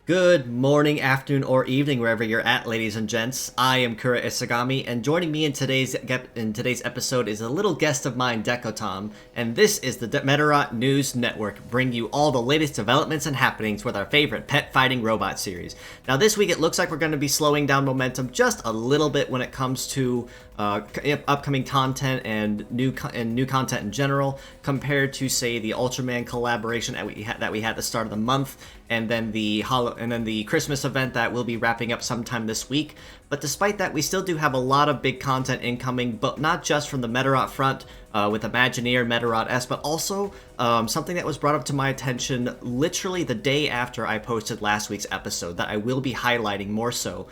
Good morning, afternoon, or evening, wherever you're at, ladies and gents. I am Kura Isagami, and joining me in today's episode is a little guest of mine, Dekotom, and this is the Medarot News Network, bringing you all the latest developments and happenings with our favorite pet fighting robot series. Now, this week it looks like we're going to be slowing down momentum just a little bit when it comes to upcoming content and new content in general, compared to, say, the Ultraman collaboration that we had at the start of the month, and then the Christmas event that will be wrapping up sometime this week. But despite that, we still do have a lot of big content incoming, but not just from the Medarot front, with Imagineer Medarot S, but also something that was brought up to my attention literally the day after I posted last week's episode that I will be highlighting more so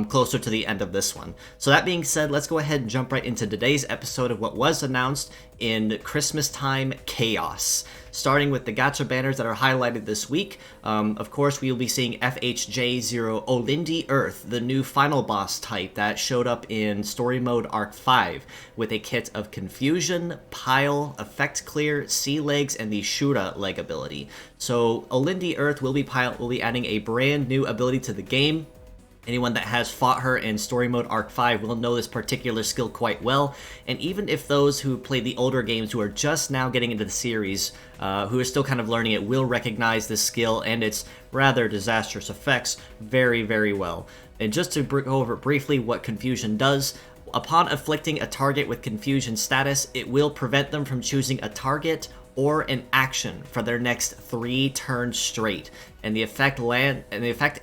closer to the end of this one. So that being said, let's go ahead and jump right into today's episode of what was announced in Christmastime Chaos. Starting with the Gacha banners that are highlighted this week, of course we will be seeing FHJ0 Olindi Earth, the new final boss type that showed up in Story Mode Arc 5, with a kit of Confusion, Pile, Effect Clear, Sea Legs, and the Shura leg ability. So Olindi Earth will be adding a brand new ability to the game. Anyone that has fought her in Story Mode Arc 5 will know this particular skill quite well, and even if those who played the older games who are just now getting into the series, who are still kind of learning it, will recognize this skill and its rather disastrous effects very, very well. And just to go over briefly what Confusion does, upon afflicting a target with Confusion status, it will prevent them from choosing a target or an action for their next 3 turns straight, and the effect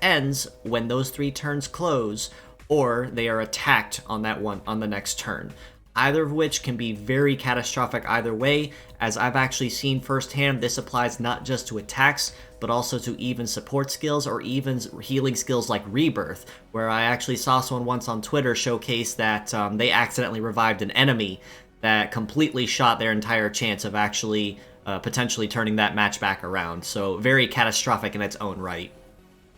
ends when those 3 turns close, or they are attacked on the next turn. Either of which can be very catastrophic either way. As I've actually seen firsthand, this applies not just to attacks, but also to even support skills or even healing skills like Rebirth, where I actually saw someone once on Twitter showcase that they accidentally revived an enemy that completely shot their entire chance of actually potentially turning that match back around. So very catastrophic in its own right.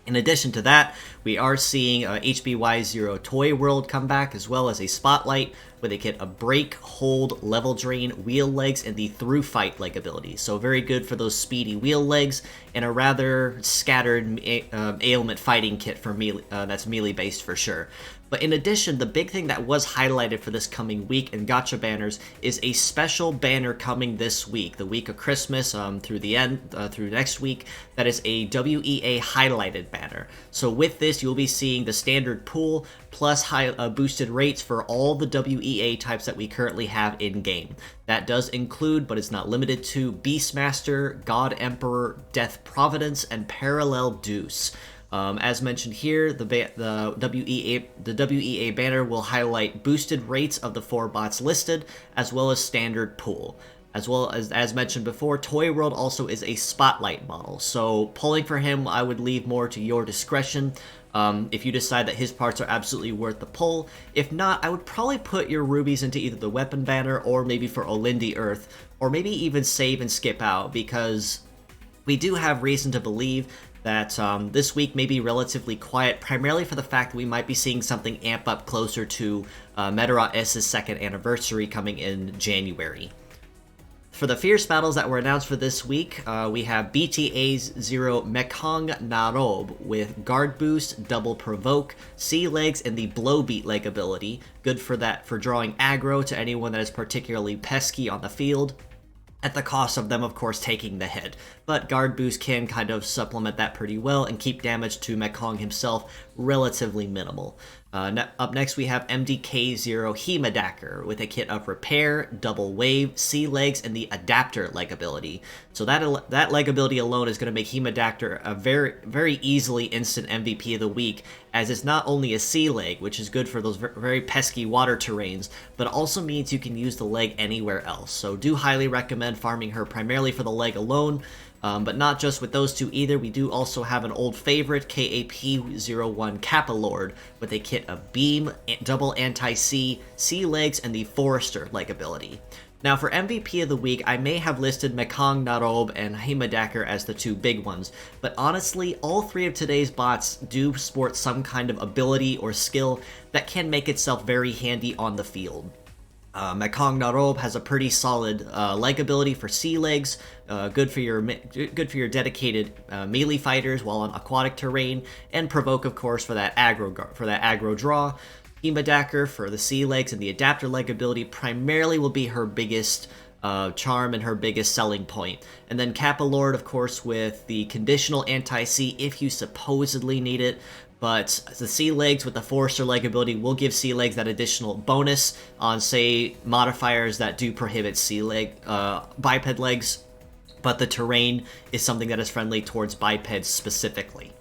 In addition to that, we are seeing HBY0 Toy World come back, as well as a Spotlight with a kit of Break, Hold, Level Drain, Wheel Legs, and the Through Fight leg ability. So very good for those speedy wheel legs, and a rather scattered ailment fighting kit for melee, that's melee based for sure. But in addition, the big thing that was highlighted for this coming week in Gacha banners is a special banner coming this week, the week of Christmas through next week. That is a WEA highlighted banner. So with this, you'll be seeing the standard pool plus boosted rates for all the WEA types that we currently have in game. That does include, but is not limited to, Beastmaster, God Emperor, Death Providence, and Parallel Deuce. As mentioned here, the WEA banner will highlight boosted rates of the 4 bots listed, as well as standard pool. As mentioned before, Toy World also is a Spotlight model, so pulling for him I would leave more to your discretion. If you decide that his parts are absolutely worth the pull. If not, I would probably put your rubies into either the weapon banner or maybe for Olindi Earth, or maybe even save and skip out, because we do have reason to believe that this week may be relatively quiet, primarily for the fact that we might be seeing something amp up closer to Medarot S's 2nd anniversary coming in January. For the Fierce battles that were announced for this week, we have BTA's 0 Mekong Narob with Guard Boost, Double Provoke, Sea Legs, and the Blow Beat leg ability. Good for drawing aggro to anyone that is particularly pesky on the field, at the cost of them, of course, taking the hit. But Guard Boost can kind of supplement that pretty well and keep damage to Mekong himself relatively minimal. Up next, we have MDK0 Himadacker with a kit of Repair, Double Wave, Sea Legs, and the Adapter leg ability. So that leg ability alone is going to make Himadacker a very, very easily instant MVP of the week, as it's not only a sea leg, which is good for those very pesky water terrains, but also means you can use the leg anywhere else. So do highly recommend farming her primarily for the leg alone. But not just with those two either, we do also have an old favorite, KAP-01 Kappa Lord, with a kit of Beam, Double Anti-Sea, Sea Legs, and the Forester leg ability. Now for MVP of the week, I may have listed Mekong Narob and Himadacker as the 2 big ones, but honestly, all 3 of today's bots do sport some kind of ability or skill that can make itself very handy on the field. Medarot has a pretty solid leg ability for sea legs, good for your dedicated melee fighters while on aquatic terrain, and Provoke, of course, for that aggro draw. Himadaker for the sea legs, and the adapter leg ability primarily will be her biggest charm and her biggest selling point. And then Kappa Lord, of course, with the conditional anti-sea if you supposedly need it. But the Sea Legs with the Forester leg ability will give Sea Legs that additional bonus on, say, modifiers that do prohibit biped legs. But the terrain is something that is friendly towards bipeds specifically.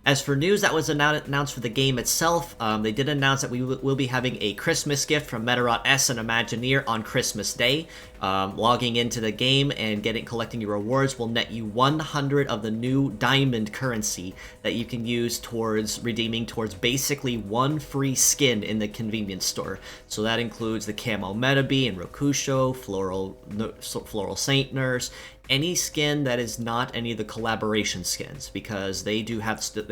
As for news that was announced for the game itself, they did announce that we will be having a Christmas gift from Medarot S and Imagineer on Christmas Day. Logging into the game and collecting your rewards will net you 100 of the new diamond currency that you can use towards redeeming towards basically one free skin in the convenience store. So that includes the Camo Metabee and Rokusho, Floral Saint Nurse, any skin that is not any of the collaboration skins, because they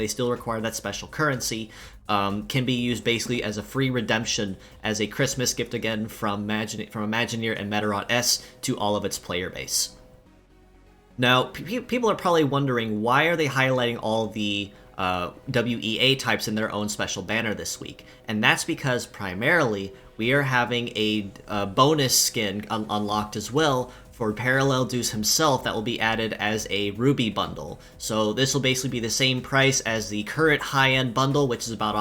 still require that special currency, can be used basically as a free redemption as a Christmas gift again from Imagineer and Medarot S to all of its player base. Now, people are probably wondering, why are they highlighting all the WEA types in their own special banner this week? And that's because primarily we are having a bonus skin unlocked as well for Parallel Deuce himself that will be added as a Ruby bundle. So this will basically be the same price as the current high-end bundle, which is about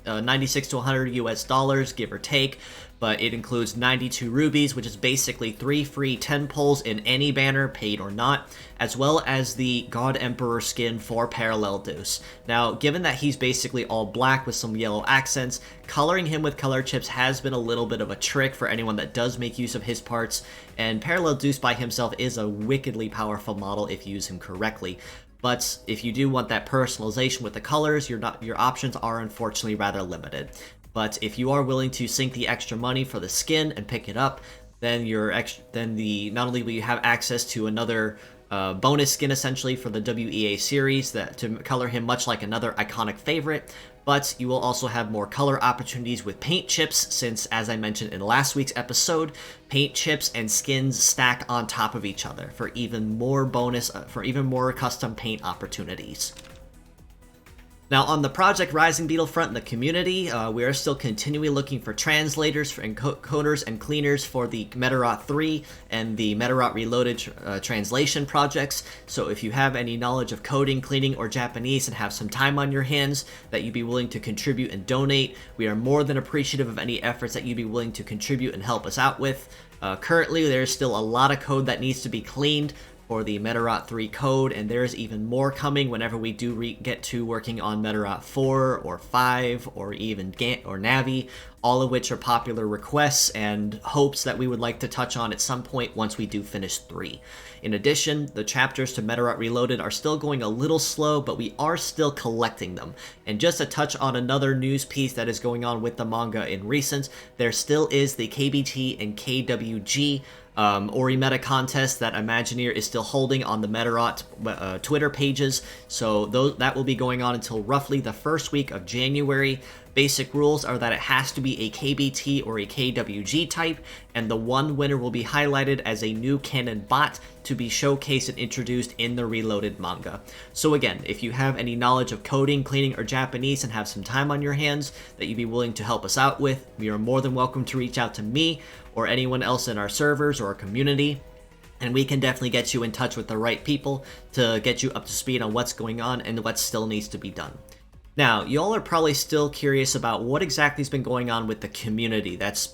96 to 100 US dollars, give or take. But it includes 92 rubies, which is basically 3 free 10 pulls in any banner, paid or not, as well as the God Emperor skin for Parallel Deuce. Now, given that he's basically all black with some yellow accents, coloring him with color chips has been a little bit of a trick for anyone that does make use of his parts, and Parallel Deuce by himself is a wickedly powerful model if you use him correctly. But if you do want that personalization with the colors, your options are unfortunately rather limited. But if you are willing to sink the extra money for the skin and pick it up, then not only will you have access to another bonus skin essentially for the WEA series to color him much like another iconic favorite, but you will also have more color opportunities with paint chips, since, as I mentioned in last week's episode, paint chips and skins stack on top of each other for even more custom paint opportunities. Now, on the Project Rising Beetle front in the community, we are still continually looking for translators and coders and cleaners for the Medarot 3 and the Medarot Reloaded translation projects. So if you have any knowledge of coding, cleaning, or Japanese and have some time on your hands that you'd be willing to contribute and donate, we are more than appreciative of any efforts that you'd be willing to contribute and help us out with. Currently, there's still a lot of code that needs to be cleaned for the Medarot 3 code, and there's even more coming whenever we do get to working on Medarot 4 or 5 or even or Navi, all of which are popular requests and hopes that we would like to touch on at some point once we do finish 3. In addition, the chapters to Medarot Reloaded are still going a little slow, but we are still collecting them. And just to touch on another news piece that is going on with the manga in recent, there still is the KBT and KWG Ori Meta contest that Imagineer is still holding on the Medarot Twitter pages, so that will be going on until roughly the first week of January. Basic rules are that it has to be a KBT or a KWG type, and the one winner will be highlighted as a new canon bot to be showcased and introduced in the Reloaded manga. So again, if you have any knowledge of coding, cleaning, or Japanese and have some time on your hands that you'd be willing to help us out with, we are more than welcome to reach out to me or anyone else in our servers or our community, and we can definitely get you in touch with the right people to get you up to speed on what's going on and what still needs to be done. Now, y'all are probably still curious about what exactly has been going on with the community that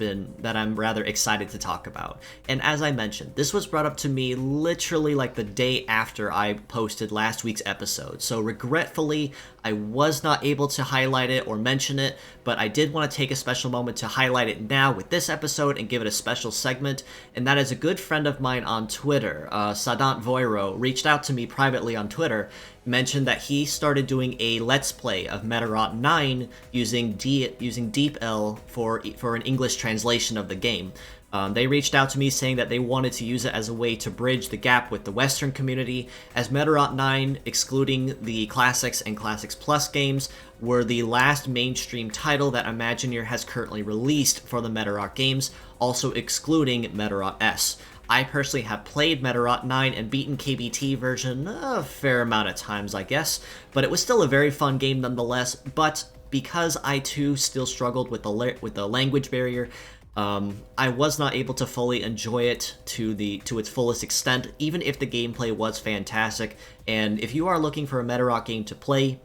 I'm rather excited to talk about. And as I mentioned, this was brought up to me literally like the day after I posted last week's episode. So regretfully, I was not able to highlight it or mention it, but I did want to take a special moment to highlight it now with this episode and give it a special segment. And that is a good friend of mine on Twitter, Sadant Voiro, reached out to me privately on Twitter, mentioned that he started doing a Let's Play of Medarot 9 using DeepL for an English translation of the game. They reached out to me saying that they wanted to use it as a way to bridge the gap with the Western community, as Medarot 9, excluding the Classics and Classics Plus games, were the last mainstream title that Imagineer has currently released for the Medarot games, also excluding Medarot S. I personally have played Medarot 9 and beaten KBT version a fair amount of times, I guess, but it was still a very fun game nonetheless. But because I too still struggled with the language barrier, I was not able to fully enjoy it to its fullest extent, even if the gameplay was fantastic. And if you are looking for a Medarot game to play,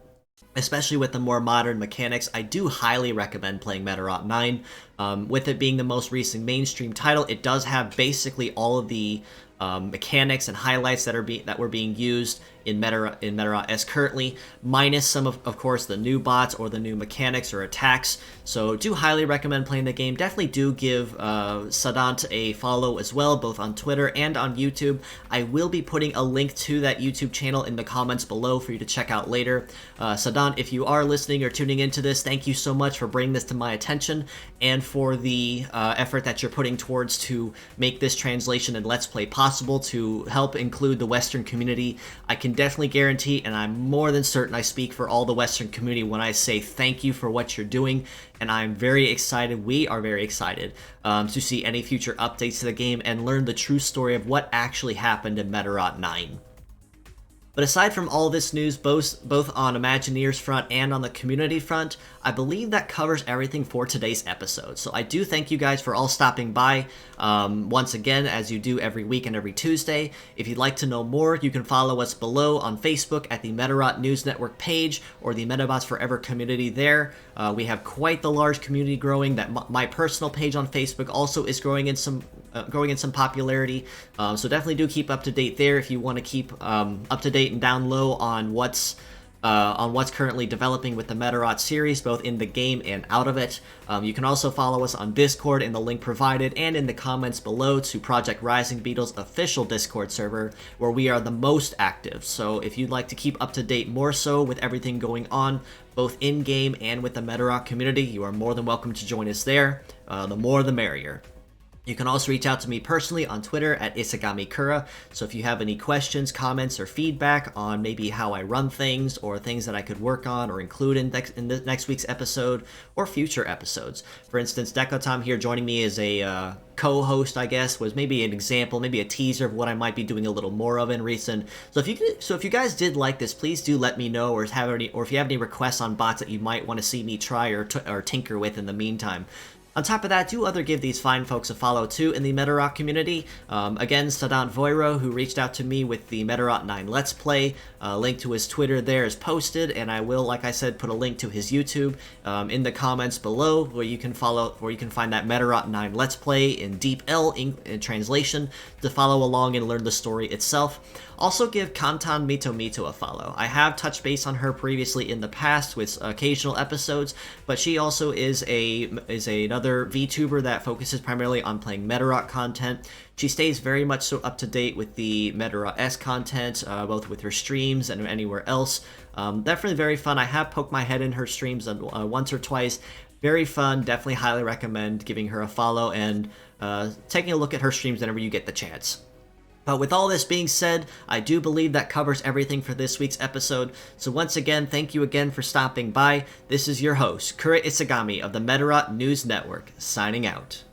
especially with the more modern mechanics, I do highly recommend playing Medarot 9. With it being the most recent mainstream title, it does have basically all of the mechanics and highlights that were being used in Medarot S currently, minus some of course the new bots or the new mechanics or attacks. So do highly recommend playing the game. Definitely do give Sadant a follow as well, both on Twitter and on YouTube. I will be putting a link to that YouTube channel in the comments below for you to check out later. Sadant, if you are listening or tuning into this, thank you so much for bringing this to my attention and for the effort that you're putting towards to make this translation and Let's Play possible to help include the Western community. I can definitely guarantee, and I'm more than certain I speak for all the Western community when I say thank you for what you're doing, and I'm very excited, we are very excited, to see any future updates to the game and learn the true story of what actually happened in Medarot 9. But aside from all this news, both on Imagineer's front and on the community front, I believe that covers everything for today's episode. So I do thank you guys for all stopping by once again, as you do every week and every Tuesday. If you'd like to know more, you can follow us below on Facebook at the Medarot News Network page or the Metabots Forever community there. We have quite the large community growing. That my personal page on Facebook also is growing in some popularity. So definitely do keep up to date there if you want to keep up to date and down low on what's currently developing with the Medarot series, both in the game and out of it. You can also follow us on Discord in the link provided and in the comments below to Project Rising Beetle's official Discord server, where we are the most active. So if you'd like to keep up to date more so with everything going on, both in-game and with the Medarot community, you are more than welcome to join us there. The more the merrier. You can also reach out to me personally on Twitter at IsaGamiKura, so if you have any questions, comments, or feedback on maybe how I run things, or things that I could work on or include in the next week's episode, or future episodes. For instance, Dekotom here joining me as a co-host, I guess, was maybe an example, maybe a teaser of what I might be doing a little more of in recent. So if you guys did like this, please do let me know, or if you have any requests on bots that you might want to see me try or tinker with in the meantime. On top of that, do give these fine folks a follow too in the Medarot community. Again, Sadant Voiro, who reached out to me with the Medarot 9 Let's Play. Link to his Twitter there is posted, and I will, like I said, put a link to his YouTube in the comments below, where you can find that Medarot 9 Let's Play in Deep L in translation to follow along and learn the story itself. Also give Kantan Mito a follow. I have touched base on her previously in the past with occasional episodes, but she also is another VTuber that focuses primarily on playing Medarot content. She stays very much so up to date with the Medarot S content, both with her streams and anywhere else. Definitely very fun. I have poked my head in her streams once or twice. Very fun. Definitely highly recommend giving her a follow and taking a look at her streams whenever you get the chance. But with all this being said, I do believe that covers everything for this week's episode. So once again, thank you again for stopping by. This is your host, Kura Isagami of the Medarot News Network, signing out.